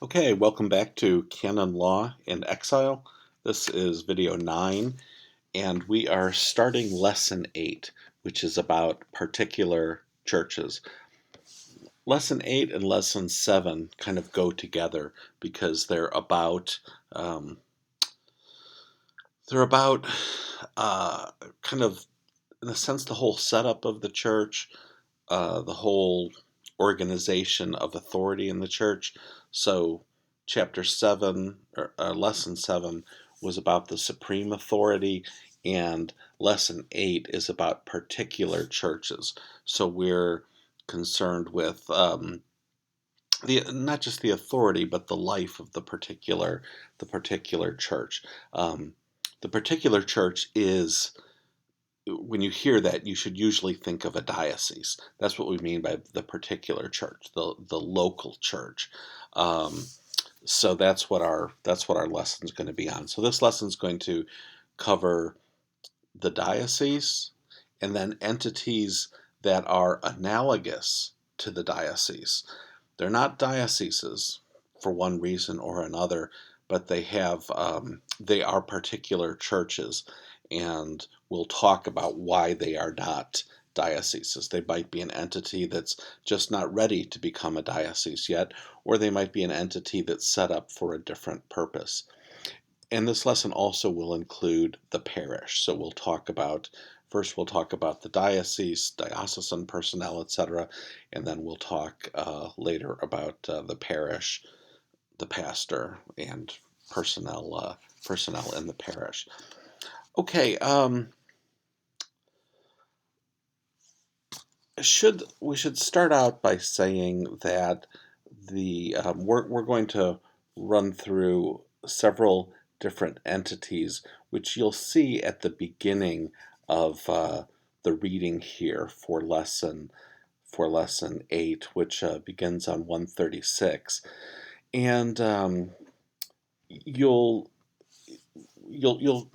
Okay, welcome back to Canon Law in Exile. This is video 9, and we are starting lesson 8, which is about particular churches. Lesson 8 and lesson 7 kind of go together because they're about kind of, in a sense, the whole setup of the church, the whole organization of authority in the church. So chapter 7, or lesson 7, was about the supreme authority, and lesson 8 is about particular churches. So we're concerned with not just the authority, but the life of the particular church. The particular church is, when you hear that, you should usually think of a diocese. That's what we mean by the particular church, the local church. So that's what our lesson is going to be on. So this lesson is going to cover the diocese, and then entities that are analogous to the diocese. They're not dioceses for one reason or another, but they are particular churches, and we'll talk about why they are not dioceses. They might be an entity that's just not ready to become a diocese yet, or they might be an entity that's set up for a different purpose. And this lesson also will include the parish. So we'll talk about the diocese, diocesan personnel, etc., and then we'll talk later about the parish, the pastor, and personnel in the parish. Okay, we should start out by saying that we're going to run through several different entities, which you'll see at the beginning of the reading here for lesson 8, which begins on 136, and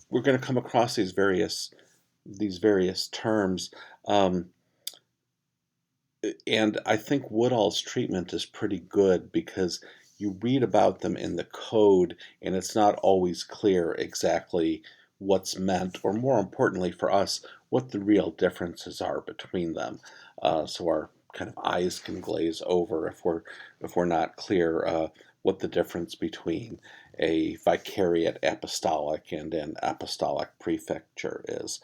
we're going to come across these various terms. And I think Woodall's treatment is pretty good because you read about them in the code and it's not always clear exactly what's meant, or more importantly for us, what the real differences are between them. So our kind of eyes can glaze over if we're not clear what the difference between a Vicariate Apostolic and an Apostolic Prefecture is.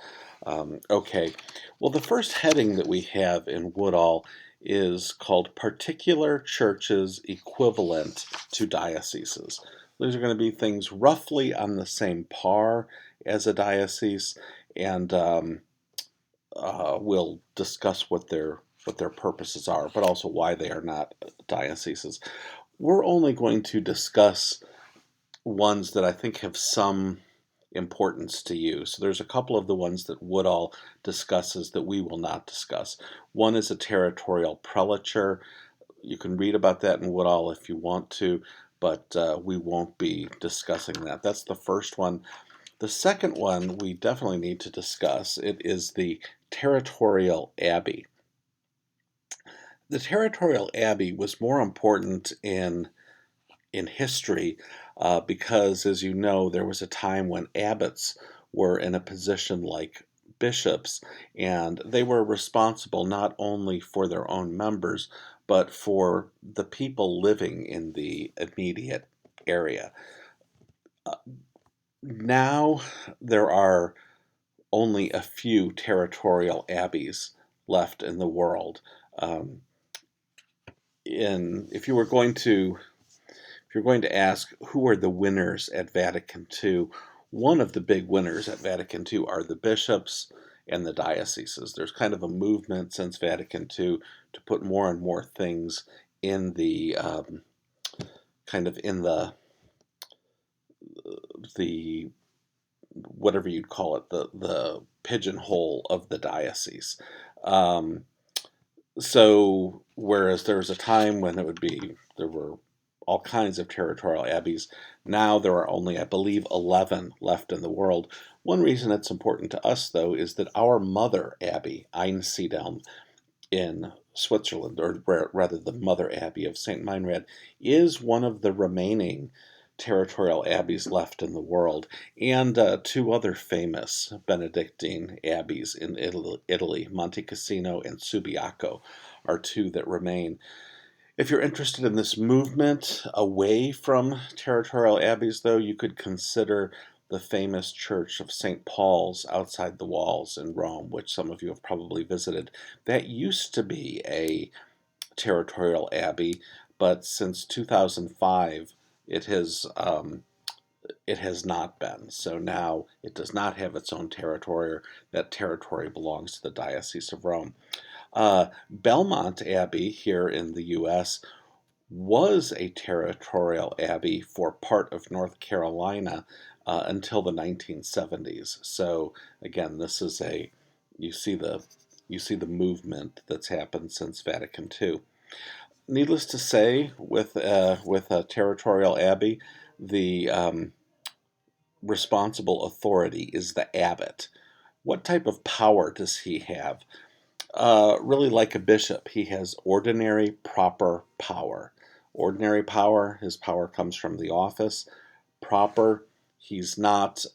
Okay, well, the first heading that we have in Woodall is called Particular Churches Equivalent to Dioceses. These are going to be things roughly on the same par as a diocese, and we'll discuss what their purposes are, but also why they are not dioceses. We're only going to discuss ones that I think have some importance to you. So there's a couple of the ones that Woodall discusses that we will not discuss. One is a territorial prelature. You can read about that in Woodall if you want to, but we won't be discussing that. That's the first one. The second one we definitely need to discuss. It is the Territorial Abbey. The Territorial Abbey was more important in history because, as you know, there was a time when abbots were in a position like bishops, and they were responsible not only for their own members, but for the people living in the immediate area. Now there are only a few territorial abbeys left in the world. If you're going to ask who are the winners at Vatican II, one of the big winners at Vatican II are the bishops and the dioceses. There's kind of a movement since Vatican II to put more and more things in the the whatever you'd call it, the pigeonhole of the diocese. So whereas there was a time when there were all kinds of territorial abbeys, now there are only, I believe, 11 left in the world. One reason it's important to us, though, is that our mother abbey, Einsiedeln, in Switzerland, or rather the Mother Abbey of St. Meinrad, is one of the remaining territorial abbeys left in the world, and two other famous Benedictine abbeys in Italy, Monte Cassino and Subiaco, are two that remain. If you're interested in this movement away from territorial abbeys, though, you could consider the famous Church of St. Paul's outside the walls in Rome, which some of you have probably visited. That used to be a territorial abbey, but since 2005, it has not been. So now it does not have its own territory. That territory belongs to the Diocese of Rome. Belmont Abbey here in the U.S. was a territorial abbey for part of North Carolina until the 1970s. So again, this is you see the movement that's happened since Vatican II. Needless to say, with a territorial abbey, the responsible authority is the abbot. What type of power does he have? Really like a bishop, he has ordinary, proper power. Ordinary power, his power comes from the office. Proper, he's not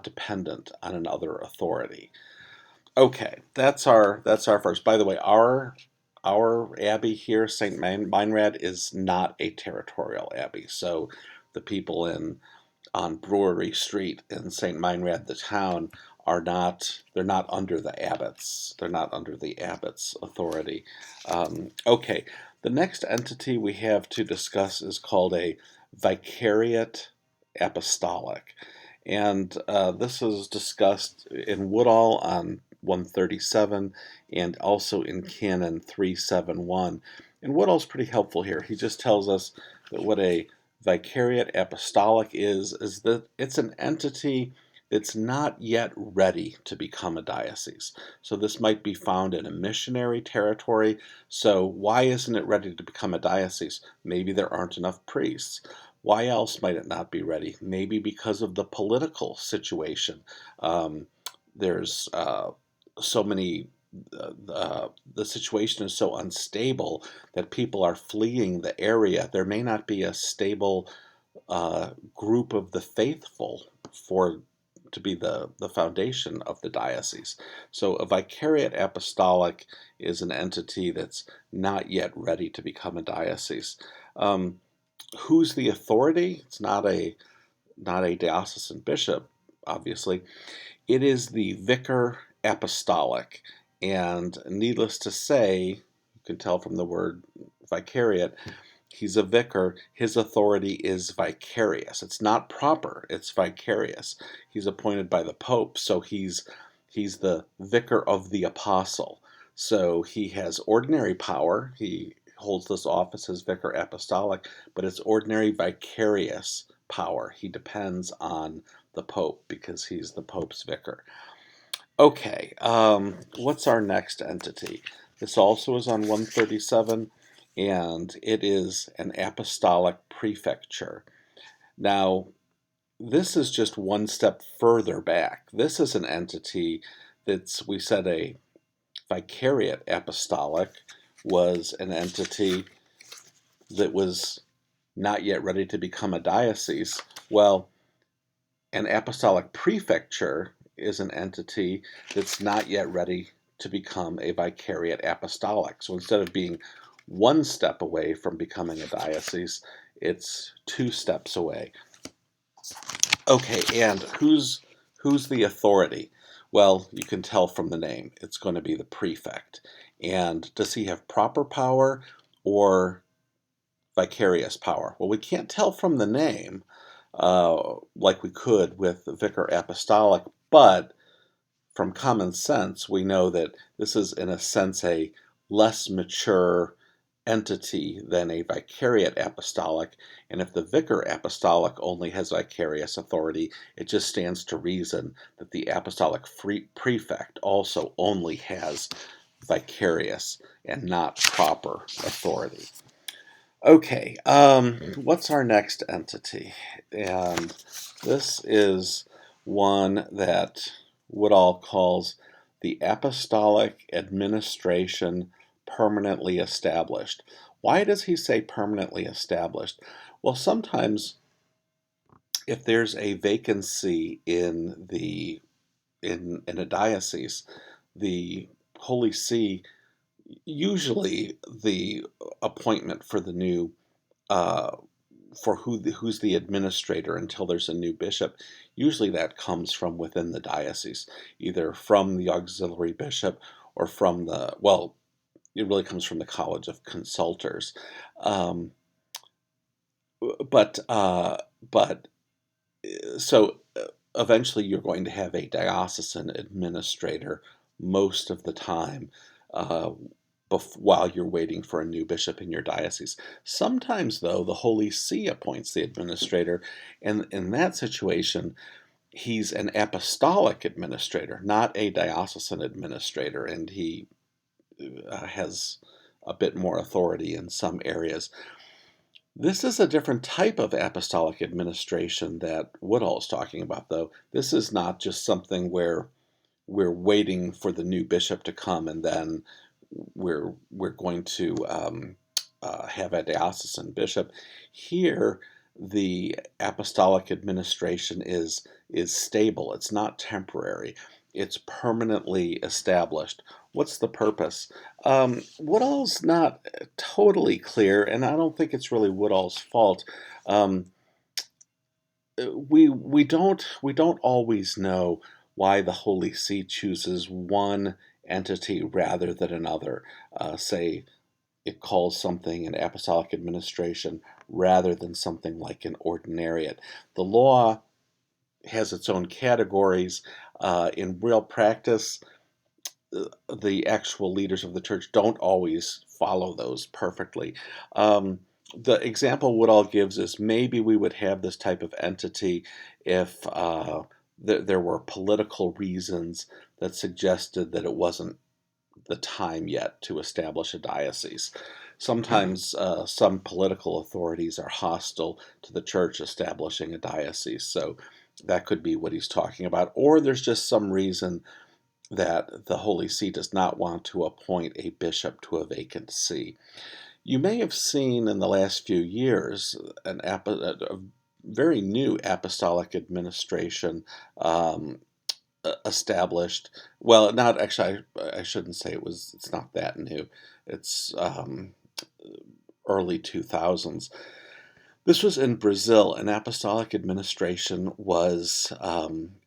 dependent on another authority. Okay, that's our first. By the way, our abbey here, St. Meinrad, is not a territorial abbey. So the people on Brewery Street in St. Meinrad, the town, they're not under the abbots. They're not under the abbot's authority. Okay, the next entity we have to discuss is called a Vicariate Apostolic. And this is discussed in Woodall on 137 and also in Canon 371. And Woodall's pretty helpful here. He just tells us that what a Vicariate Apostolic is that it's an entity that's not yet ready to become a diocese. So this might be found in a missionary territory. So why isn't it ready to become a diocese? Maybe there aren't enough priests. Why else might it not be ready? Maybe because of the political situation. There's so many, the situation is so unstable that people are fleeing the area. There may not be a stable group of the faithful to be the foundation of the diocese. So a Vicariate Apostolic is an entity that's not yet ready to become a diocese. Who's the authority? It's not a diocesan bishop, obviously. It is the Vicar Apostolic, and needless to say, you can tell from the word vicariate, he's a vicar. His authority is vicarious. It's not proper, it's vicarious. He's appointed by the Pope, so he's the vicar of the apostle. So he has ordinary power. He holds this office as Vicar Apostolic, but it's ordinary vicarious power. He depends on the Pope because he's the Pope's vicar. Okay, what's our next entity? This also is on 137, and it is an Apostolic Prefecture. Now, this is just one step further back. This is an entity that's, we said a Vicariate Apostolic was an entity that was not yet ready to become a diocese. Well, an Apostolic Prefecture is an entity that's not yet ready to become a Vicariate Apostolic. So instead of being one step away from becoming a diocese, it's 2 steps away. Okay, and who's the authority? Well, you can tell from the name. It's going to be the prefect. And does he have proper power or vicarious power? Well, we can't tell from the name like we could with the Vicar Apostolic, but from common sense, we know that this is, in a sense, a less mature entity than a Vicariate Apostolic, and if the Vicar Apostolic only has vicarious authority, it just stands to reason that the Apostolic Prefect also only has vicarious and not proper authority. Okay, what's our next entity? And this is one that Woodall calls the Apostolic Administration permanently established. Why does he say permanently established? Well, sometimes if there's a vacancy in a diocese, the Holy See, usually the appointment for the new for who's the administrator until there's a new bishop, usually that comes from within the diocese, either from the auxiliary bishop or from it really comes from the College of Consultors. Um, but uh, but so eventually you're going to have a diocesan administrator most of the time, uh, while you're waiting for a new bishop in your diocese. Sometimes, though, the Holy See appoints the administrator, and in that situation, he's an apostolic administrator, not a diocesan administrator, and he has a bit more authority in some areas. This is a different type of apostolic administration that Woodall is talking about, though. This is not just something where we're waiting for the new bishop to come and then we're going to have a diocesan bishop. Here, the apostolic administration is stable. It's not temporary. It's permanently established. What's the purpose? Woodall's not totally clear, and I don't think it's really Woodall's fault. Um, we don't always know why the Holy See chooses one entity rather than another. Say it calls something an apostolic administration rather than something like an ordinariate. The law has its own categories. In real practice, the actual leaders of the church don't always follow those perfectly. The example Woodall gives is maybe we would have this type of entity if there were political reasons that suggested that it wasn't the time yet to establish a diocese. Sometimes some political authorities are hostile to the church establishing a diocese, so that could be what he's talking about. Or there's just some reason that the Holy See does not want to appoint a bishop to a vacant see. You may have seen in the last few years a very new apostolic administration established. Well, not actually. I shouldn't say it was. It's not that new. It's early 2000s. This was in Brazil. An apostolic administration was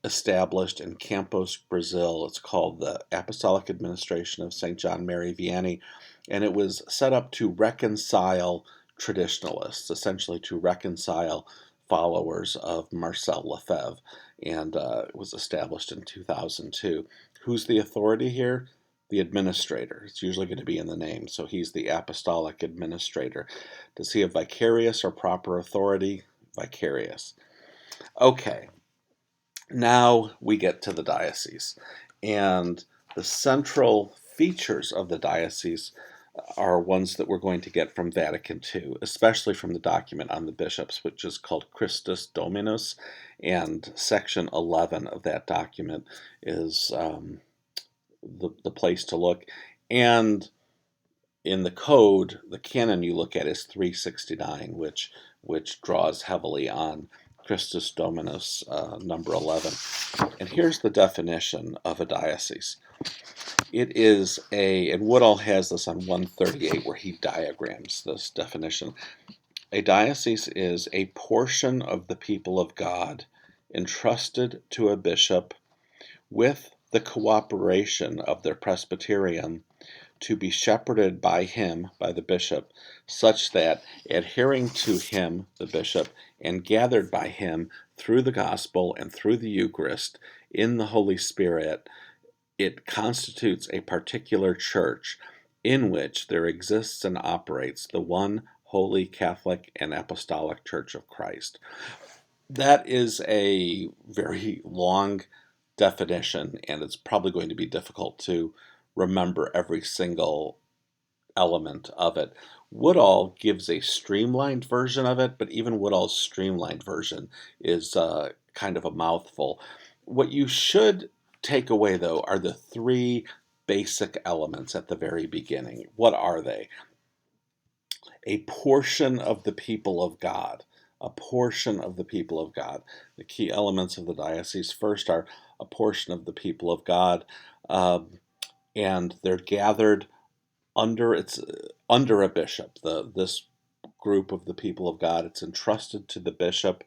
established in Campos, Brazil. It's called the Apostolic Administration of St. John Mary Vianney, and it was set up to reconcile traditionalists, essentially to reconcile followers of Marcel Lefebvre, and it was established in 2002. Who's the authority here? The administrator. It's usually going to be in the name, so he's the apostolic administrator. Does he have vicarious or proper authority? Vicarious. Okay, now we get to the diocese, and the central features of the diocese are ones that we're going to get from Vatican II, especially from the document on the bishops, which is called Christus Dominus, and section 11 of that document is the place to look. And in the code, the canon you look at is 369, which draws heavily on Christus Dominus, number 11. And here's the definition of a diocese. It is and Woodall has this on 138 where he diagrams this definition. A diocese is a portion of the people of God entrusted to a bishop with the cooperation of their presbyterian to be shepherded by him, by the bishop, such that, adhering to him, the bishop, and gathered by him through the gospel and through the Eucharist in the Holy Spirit, it constitutes a particular church in which there exists and operates the one holy Catholic and Apostolic Church of Christ. That is a very long definition, and it's probably going to be difficult to remember every single element of it. Woodall gives a streamlined version of it, but even Woodall's streamlined version is kind of a mouthful. What you should takeaway, though, are the three basic elements at the very beginning. What are they? A portion of the people of God. A portion of the people of God. The key elements of the diocese first are a portion of the people of God, and they're gathered under a bishop. This group of the people of God, it's entrusted to the bishop,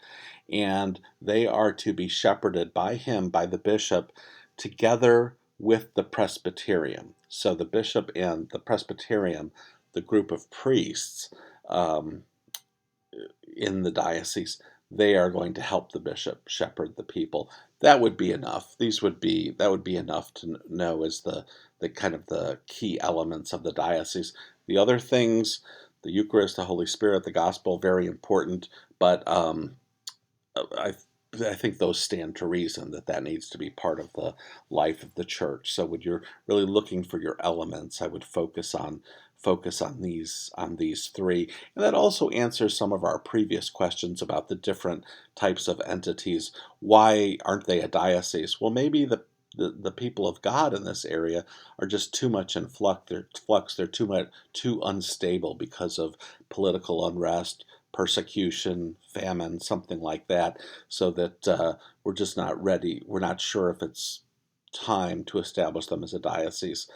and they are to be shepherded by him, by the bishop, together with the presbyterium. So the bishop and the presbyterium, the group of priests in the diocese, they are going to help the bishop shepherd the people. That would be enough. That would be enough to know as the kind of the key elements of the diocese. The other things, the Eucharist, the Holy Spirit, the Gospel, very important, but I think those stand to reason that needs to be part of the life of the church. So when you're really looking for your elements, I would focus on these three. And that also answers some of our previous questions about the different types of entities. Why aren't they a diocese? Well, maybe the people of God in this area are just too much in flux. They're too unstable because of political unrest, persecution, famine, something like that, so that we're just not ready. We're not sure if it's time to establish them as a diocese.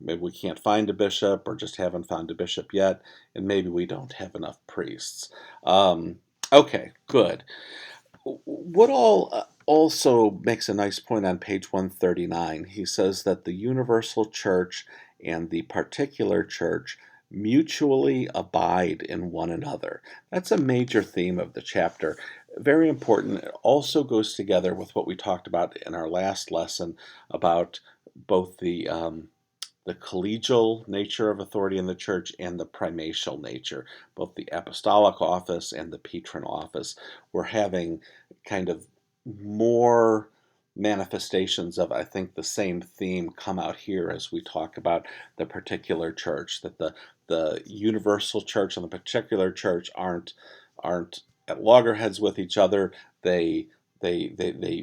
Maybe we can't find a bishop, or just haven't found a bishop yet, and maybe we don't have enough priests. Okay, good. Woodall also makes a nice point on page 139. He says that the universal church and the particular church mutually abide in one another. That's a major theme of the chapter. Very important. It also goes together with what we talked about in our last lesson about both the collegial nature of authority in the church and the primatial nature, both the apostolic office and the patron office. We're having kind of more manifestations of, I think, the same theme come out here as we talk about the particular church, that the universal church and the particular church aren't at loggerheads with each other. They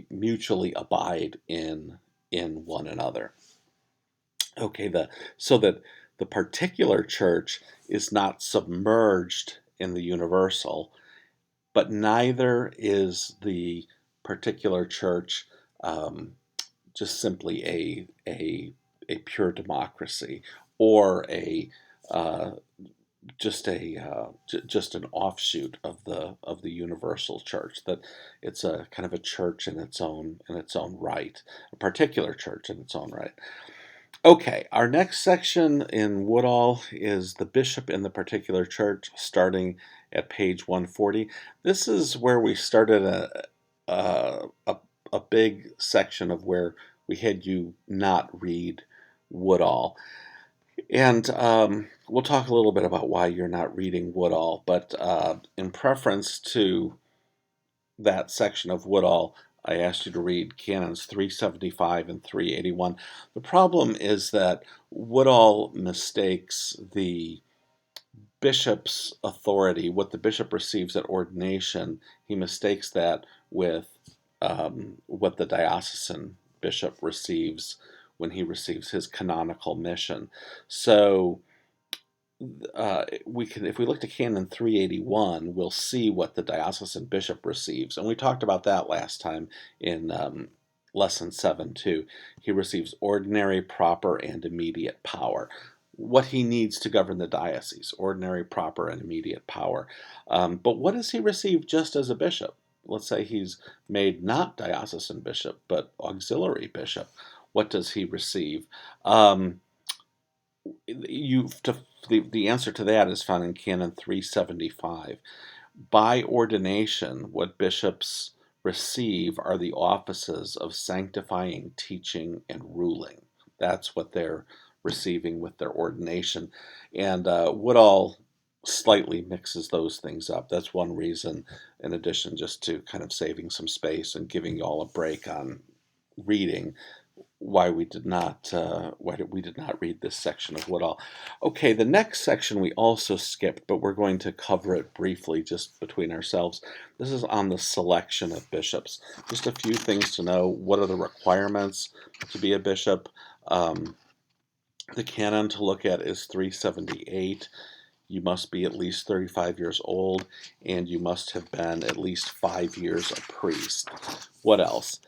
mutually abide in one another. Okay, so that the particular church is not submerged in the universal, but neither is the particular church just simply a pure democracy, or just an offshoot of the universal church. That it's a kind of a church in its own right, a particular church in its own right. Okay, our next section in Woodall is the bishop in the particular church, starting at page 140. This is where we started a big section of where we had you not read Woodall. And we'll talk a little bit about why you're not reading Woodall, but in preference to that section of Woodall, I asked you to read Canons 375 and 381. The problem is that Woodall mistakes the bishop's authority, what the bishop receives at ordination. He mistakes that with what the diocesan bishop receives when he receives his canonical mission. So if we look to Canon 381, we'll see what the diocesan bishop receives, and we talked about that last time in lesson 7 too. He receives ordinary, proper, and immediate power. What he needs to govern the diocese: ordinary, proper, and immediate power. But what does he receive just as a bishop? Let's say he's made not diocesan bishop, but auxiliary bishop. What does he receive? The answer to that is found in Canon 375. By ordination, what bishops receive are the offices of sanctifying, teaching, and ruling. That's what they're receiving with their ordination. And Woodall slightly mixes those things up. That's one reason, in addition just to kind of saving some space and giving you all a break on reading, why we did not read this section of Woodall. Okay, the next section we also skipped, but we're going to cover it briefly just between ourselves. This is on the selection of bishops. Just a few things to know. What are the requirements to be a bishop? The canon to look at is 378. You must be at least 35 years old, and you must have been at least 5 years a priest. What else?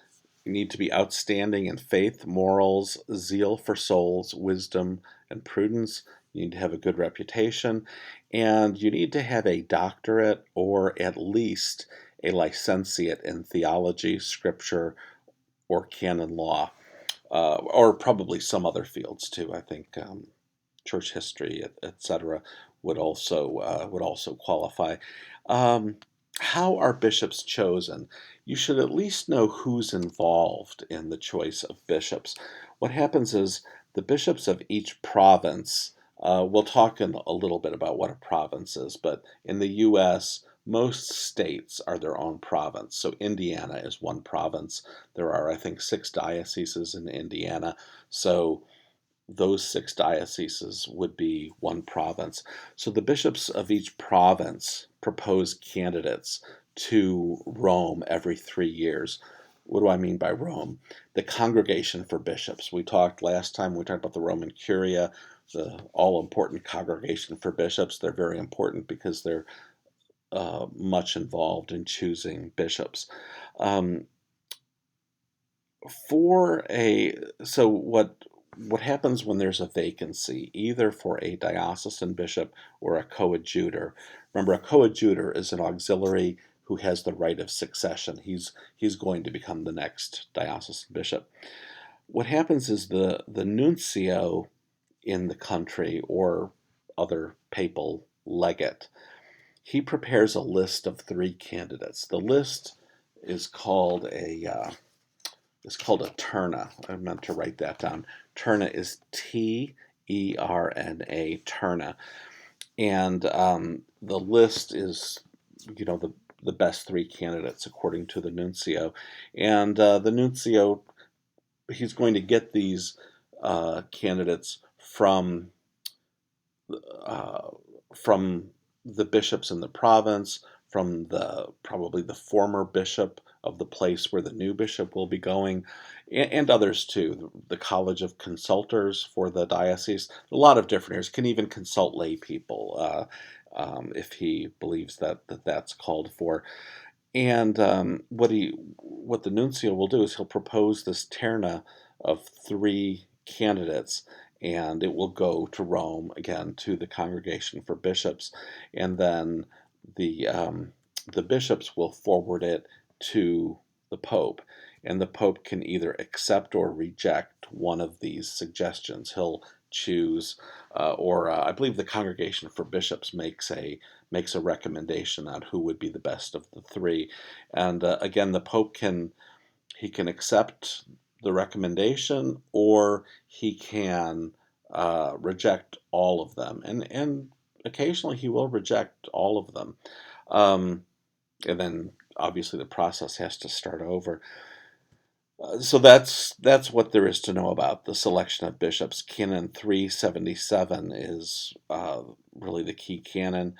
You need to be outstanding in faith, morals, zeal for souls, wisdom, and prudence. You need to have a good reputation, and you need to have a doctorate or at least a licentiate in theology, scripture, or canon law, or probably some other fields too. I think church history, etc., would also qualify. How are bishops chosen? You should at least know who's involved in the choice of bishops. What happens is the bishops of each province, we'll talk in a little bit about what a province is, but in the U.S., most states are their own province. So Indiana is one province. There are, I think, 6 dioceses in Indiana. So those 6 dioceses would be one province. So the bishops of each province propose candidates to Rome every 3 years. What do I mean by Rome? The Congregation for Bishops. We talked last time, we talked about the Roman Curia, the all-important Congregation for Bishops. They're very important because they're much involved in choosing bishops. So what happens when there's a vacancy, either for a diocesan bishop or a coadjutor? Remember, a coadjutor is an auxiliary who has the right of succession. He's going to become the next diocesan bishop. What happens is the nuncio in the country, or other papal legate, he prepares a list of 3 candidates. The list is called a terna. I meant to write that down. Terna is T-E-R-N-A, terna. And the list is, the best 3 candidates according to the nuncio. And the nuncio, he's going to get these candidates from the bishops in the province, from probably the former bishop of the place where the new bishop will be going, and others too. The College of Consultors for the diocese, a lot of different areas. Can even consult lay people if he believes that's called for. And what the nuncio will do is he'll propose this terna of 3 candidates, and it will go to Rome, again, to the Congregation for Bishops, and then the bishops will forward it to the Pope, and the Pope can either accept or reject one of these suggestions. He'll choose, or I believe the Congregation for Bishops makes a recommendation on who would be the best of the 3, and again, the Pope can accept the recommendation, or he can reject all of them, and occasionally he will reject all of them, and then obviously the process has to start over. So that's what there is to know about the selection of bishops. Canon 377 is really the key canon.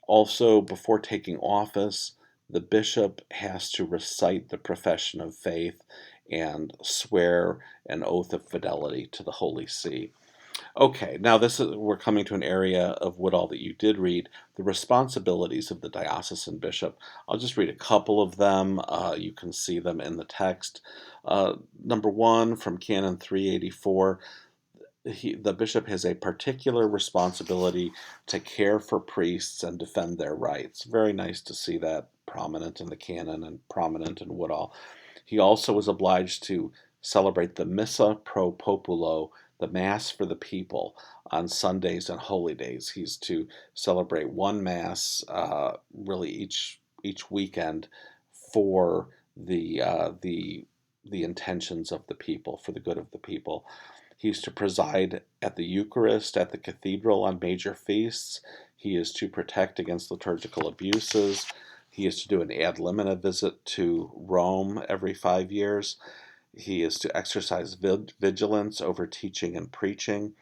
Also, before taking office, the bishop has to recite the profession of faith and swear an oath of fidelity to the Holy See. Okay, now we're coming to an area of Woodall that you did read, the responsibilities of the diocesan bishop. I'll just read a couple of them. You can see them in the text. Number 1, from Canon 384, the bishop has a particular responsibility to care for priests and defend their rights. Very nice to see that prominent in the canon and prominent in Woodall. He also is obliged to celebrate the Missa pro Populo, the Mass for the people, on Sundays and holy days. He's to celebrate one Mass really each weekend for the intentions of the people, for the good of the people. He's to preside at the Eucharist at the cathedral on major feasts. He is to protect against liturgical abuses. He is to do an ad limina visit to Rome every 5 years. He is to exercise vigilance over teaching and preaching.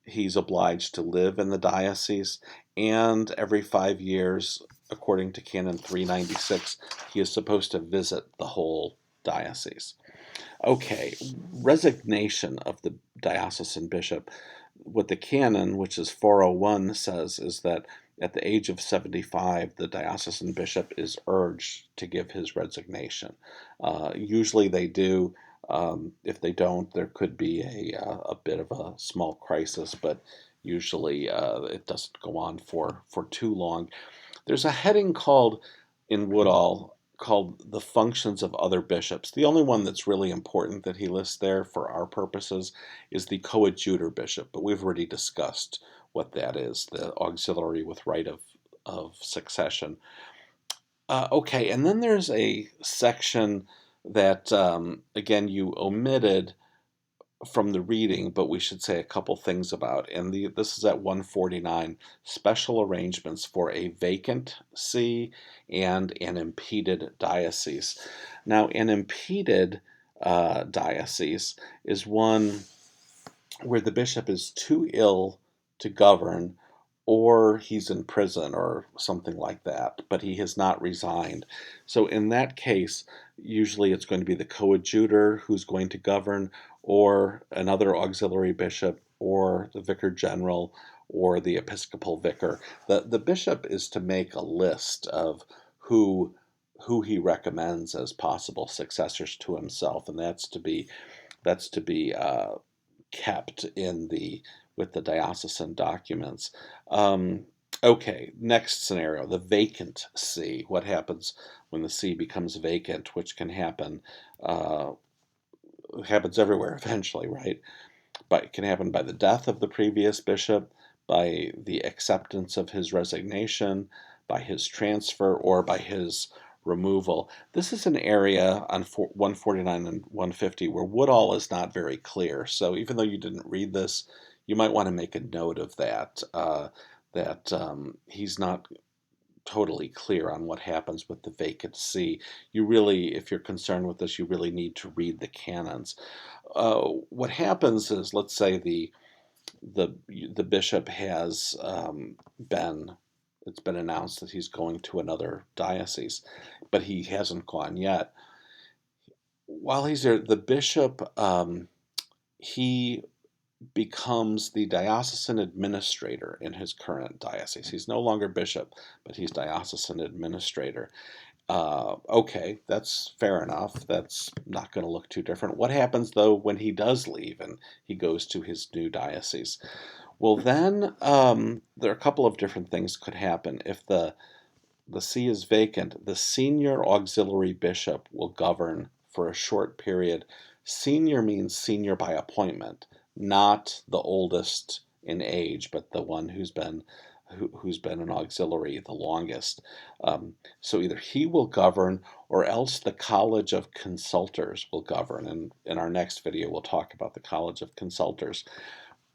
He's obliged to live in the diocese, and every 5 years, according to Canon 396, he is supposed to visit the whole diocese. Okay, resignation of the diocesan bishop. What the canon, which is 401, says is that at the age of 75, the diocesan bishop is urged to give his resignation. Usually they do. If they don't, there could be a bit of a small crisis, but usually it doesn't go on for too long. There's a heading in Woodall called the functions of other bishops. The only one that's really important that he lists there for our purposes is the coadjutor bishop, but we've already discussed what that is, the auxiliary with right of succession. Okay, and then there's a section that, again, you omitted from the reading, but we should say a couple things about. And this is at 149, special arrangements for a vacant see and an impeded diocese. Now, an impeded diocese is one where the bishop is too ill to govern, or he's in prison or something like that, but he has not resigned. So in that case, usually it's going to be the coadjutor who's going to govern, or another auxiliary bishop, or the vicar general, or the episcopal vicar. The bishop is to make a list of who he recommends as possible successors to himself, and that's to be kept with the diocesan documents. Okay, next scenario, the vacant see. What happens when the see becomes vacant, which can happen, happens everywhere eventually, right? But it can happen by the death of the previous bishop, by the acceptance of his resignation, by his transfer, or by his removal. This is an area on 149 and 150 where Woodall is not very clear. So even though you didn't read this, you might want to make a note of that, he's not totally clear on what happens with the vacant see. You really, if you're concerned with this, you really need to read the canons. What happens is, let's say the bishop has it's been announced that he's going to another diocese, but he hasn't gone yet. While he's there, the bishop, he becomes the diocesan administrator in his current diocese. He's no longer bishop, but he's diocesan administrator. Okay, that's fair enough. That's not going to look too different. What happens, though, when he does leave and he goes to his new diocese? Well, then there are a couple of different things could happen. If the see is vacant, the senior auxiliary bishop will govern for a short period. Senior means senior by appointment, not the oldest in age, but the one who's been an auxiliary the longest. So either he will govern, or else the College of Consultors will govern. And in our next video, we'll talk about the College of Consultors.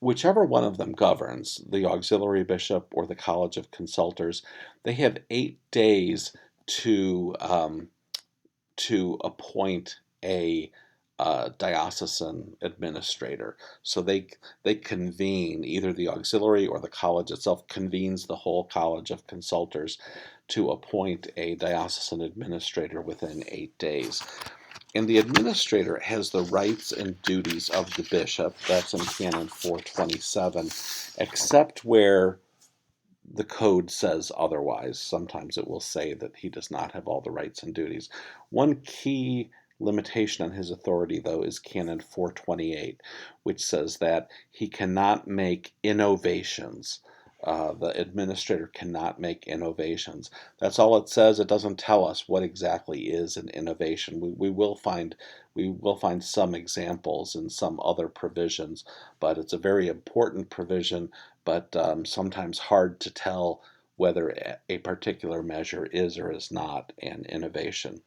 Whichever one of them governs, the auxiliary bishop or the College of Consultors, they have 8 days to appoint a diocesan administrator. So they convene, either the auxiliary or the college itself convenes the whole College of Consultors to appoint a diocesan administrator within 8 days. And the administrator has the rights and duties of the bishop. That's in Canon 427, except where the code says otherwise. Sometimes it will say that he does not have all the rights and duties. One key limitation on his authority, though, is Canon 428, which says that he cannot make innovations. The administrator cannot make innovations. That's all it says. It doesn't tell us what exactly is an innovation. We will find some examples in some other provisions, but it's a very important provision, but sometimes hard to tell whether a particular measure is or is not an innovation.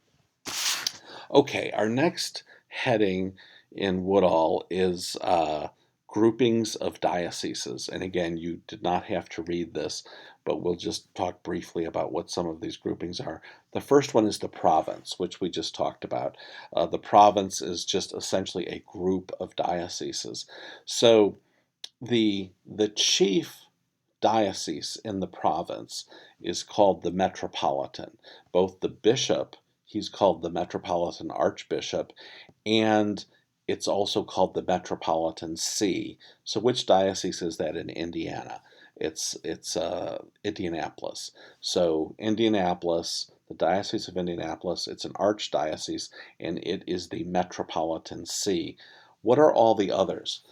Okay, our next heading in Woodall is groupings of dioceses. And again, you did not have to read this, but we'll just talk briefly about what some of these groupings are. The first one is the province, which we just talked about. The province is just essentially a group of dioceses. So the chief diocese in the province is called the metropolitan. Both the bishop, he's called the metropolitan archbishop, and it's also called the metropolitan see. So which diocese is that in Indiana? It's Indianapolis. So Indianapolis, the Diocese of Indianapolis, it's an archdiocese, and it is the metropolitan see. What are all the others?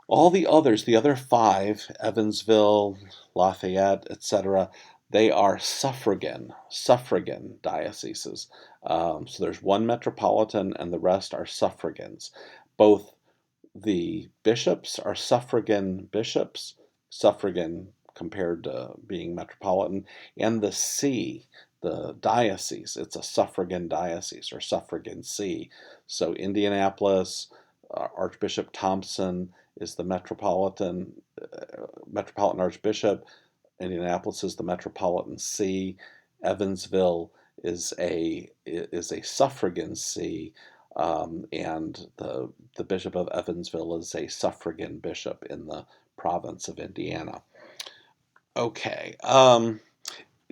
All the others, the other five, Evansville, Lafayette, etc., they are suffragan dioceses. So there's one metropolitan and the rest are suffragans. Both the bishops are suffragan bishops, suffragan compared to being metropolitan, and the see, the diocese, it's a suffragan diocese or suffragan see. So Indianapolis, Archbishop Thompson is the metropolitan archbishop. Indianapolis is the metropolitan see. Evansville is a suffragan see, and the bishop of Evansville is a suffragan bishop in the province of Indiana. Okay,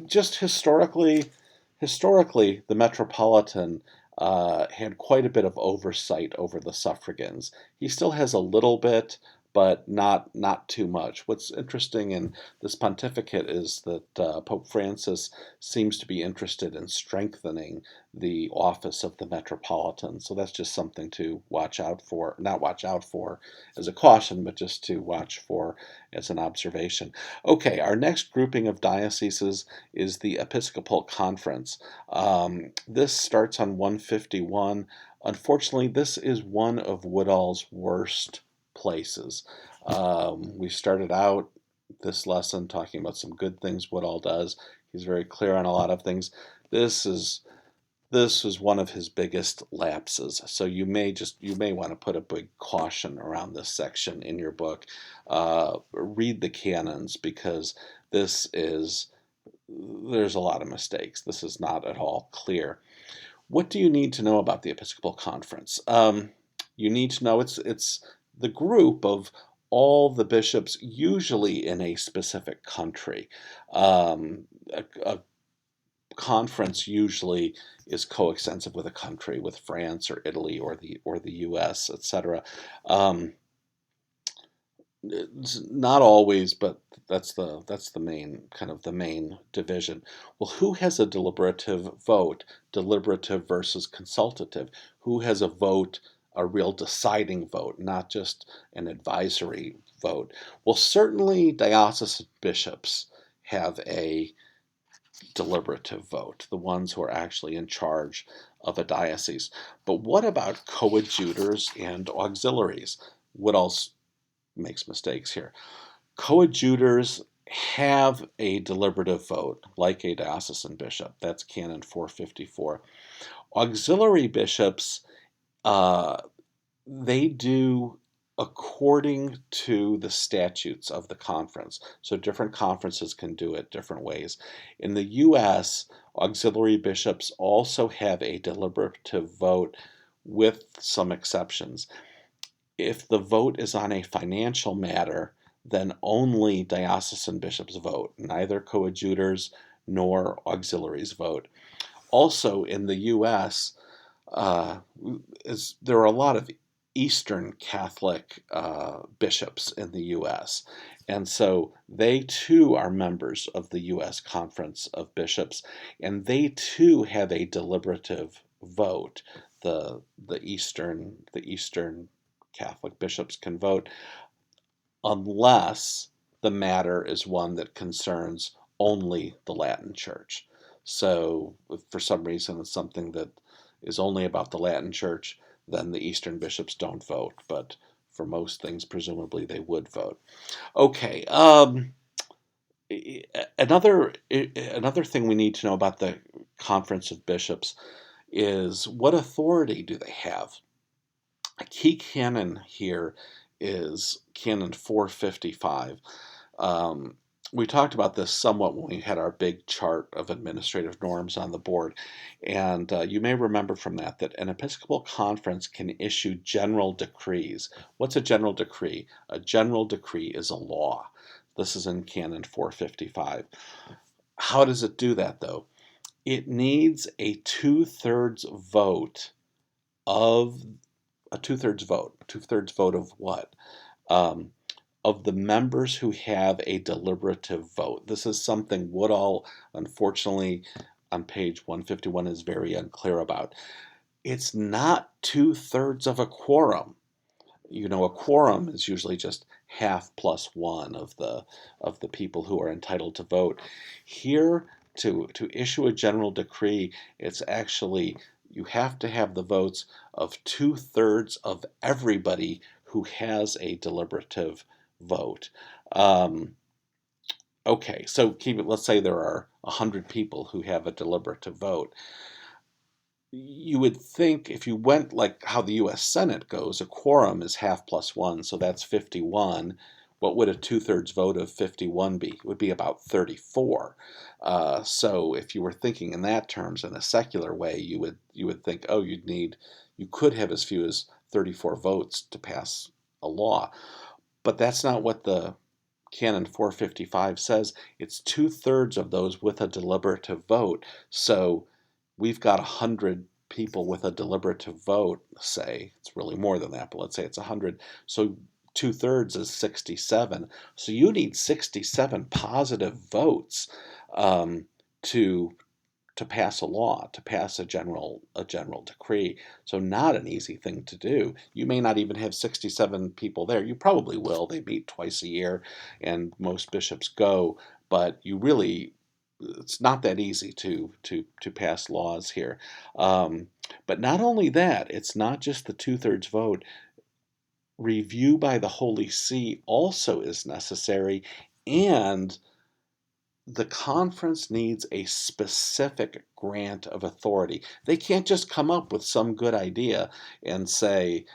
just historically, the metropolitan had quite a bit of oversight over the suffragans. He still has a little bit, but not too much. What's interesting in this pontificate is that Pope Francis seems to be interested in strengthening the office of the metropolitan. So that's just something to watch out for, not watch out for as a caution, but just to watch for as an observation. Okay, our next grouping of dioceses is the Episcopal Conference. This starts on 151. Unfortunately, this is one of Woodall's worst places. We started out this lesson talking about some good things Woodall does. He's very clear on a lot of things. This is one of his biggest lapses. So you may want to put a big caution around this section in your book. Read the canons, because there's a lot of mistakes. This is not at all clear. What do you need to know about the Episcopal Conference? You need to know it's the group of all the bishops, usually in a specific country. A conference usually is coextensive with a country, with France or Italy or the U.S., etc. Not always, but that's the main division. Well, who has a deliberative vote? Deliberative versus consultative. Who has a vote? A real deciding vote, not just an advisory vote. Well, certainly diocesan bishops have a deliberative vote, the ones who are actually in charge of a diocese. But what about coadjutors and auxiliaries? Woodall makes mistakes here. Coadjutors have a deliberative vote, like a diocesan bishop. That's Canon 454. Auxiliary bishops, they do according to the statutes of the conference. So different conferences can do it different ways. In the U.S., auxiliary bishops also have a deliberative vote with some exceptions. If the vote is on a financial matter, then only diocesan bishops vote. Neither coadjutors nor auxiliaries vote. Also in the U.S., there are a lot of Eastern Catholic bishops in the U.S., and so they too are members of the U.S. Conference of Bishops, and they too have a deliberative vote. The Eastern Catholic bishops can vote unless the matter is one that concerns only the Latin Church. So if for some reason it's something that is only about the Latin Church, then the Eastern bishops don't vote. But for most things, presumably they would vote. Okay. Another thing we need to know about the Conference of Bishops is what authority do they have? A key canon here is Canon 455. We talked about this somewhat when we had our big chart of administrative norms on the board, and you may remember from that an Episcopal Conference can issue general decrees. What's a general decree? A general decree is a law. This is in Canon 455. How does it do that, though? It needs a two-thirds vote of two-thirds vote of what? Of the members who have a deliberative vote. This is something Woodall, unfortunately, on page 151 is very unclear about. It's not two-thirds of a quorum. You know, a quorum is usually just half plus one of the people who are entitled to vote. Here, to issue a general decree, it's actually you have to have the votes of two-thirds of everybody who has a deliberative vote. Okay, so let's say there are 100 people who have a deliberative vote. You would think if you went like how the U.S. Senate goes, a quorum is half plus one, so that's 51. What would a two-thirds vote of 51 be? It would be about 34. So if you were thinking in that terms, in a secular way, you would think, oh, you could have as few as 34 votes to pass a law. But that's not what the Canon 455 says. It's two-thirds of those with a deliberative vote. So we've got 100 people with a deliberative vote, say. It's really more than that, but let's say it's 100. So two-thirds is 67. So you need 67 positive votes to pass a law, to pass a general decree. So not an easy thing to do. You may not even have 67 people there. You probably will. They meet twice a year, and most bishops go. But it's not that easy to pass laws here. But not only that, it's not just the two-thirds vote. Review by the Holy See also is necessary, and the conference needs a specific grant of authority. They can't just come up with some good idea and say,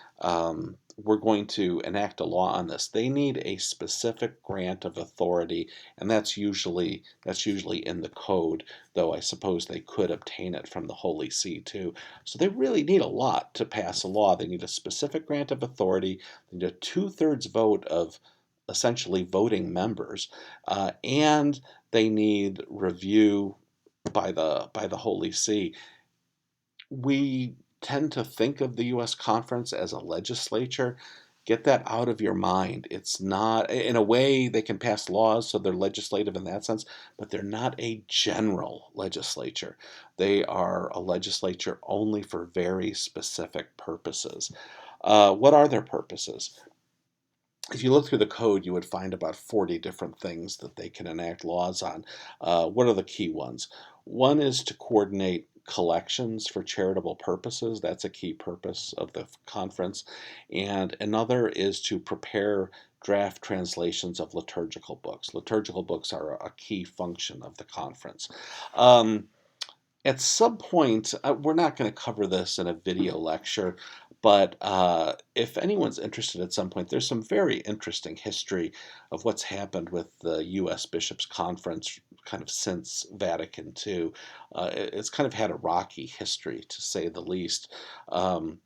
we're going to enact a law on this. They need a specific grant of authority, and that's usually in the code, though I suppose they could obtain it from the Holy See too. So they really need a lot to pass a law. They need a specific grant of authority. They need a two-thirds vote of essentially voting members, and they need review by the Holy See. We tend to think of the U.S. Conference as a legislature. Get that out of your mind. It's not, in a way, they can pass laws, so they're legislative in that sense, but they're not a general legislature. They are a legislature only for very specific purposes. What are their purposes? If you look through the code, you would find about 40 different things that they can enact laws on. What are the key ones? One is to coordinate collections for charitable purposes. That's a key purpose of the conference. And another is to prepare draft translations of liturgical books. Liturgical books are a key function of the conference. At some point, we're not going to cover this in a video lecture, but if anyone's interested at some point, there's some very interesting history of what's happened with the U.S. Bishops' Conference kind of since Vatican II. It's kind of had a rocky history, to say the least, and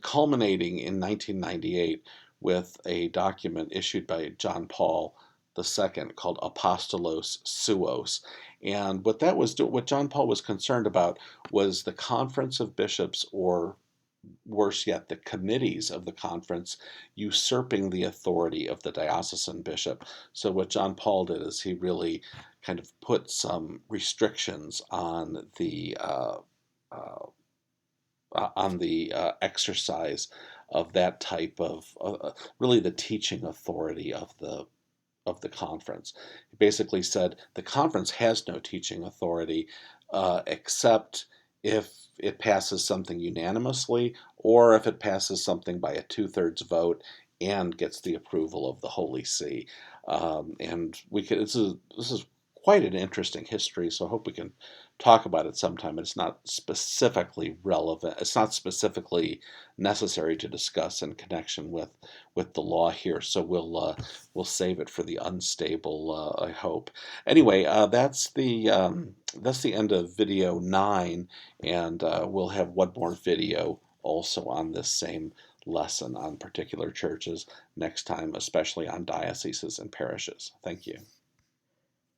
culminating in 1998 with a document issued by John Paul II called Apostolos Suos. And what John Paul was concerned about was the Conference of Bishops, or worse yet, the committees of the conference, usurping the authority of the diocesan bishop. So what John Paul did is he really kind of put some restrictions on the exercise of that type of really the teaching authority of the conference. He basically said the conference has no teaching authority except if it passes something unanimously, or if it passes something by a two-thirds vote and gets the approval of the Holy See. And this is quite an interesting history, so I hope we can talk about it sometime. It's not specifically relevant. It's not specifically necessary to discuss in connection with the law here. So we'll save it for the unstable. I hope. Anyway, that's the end of video 9, and we'll have one more video also on this same lesson on particular churches next time, especially on dioceses and parishes. Thank you.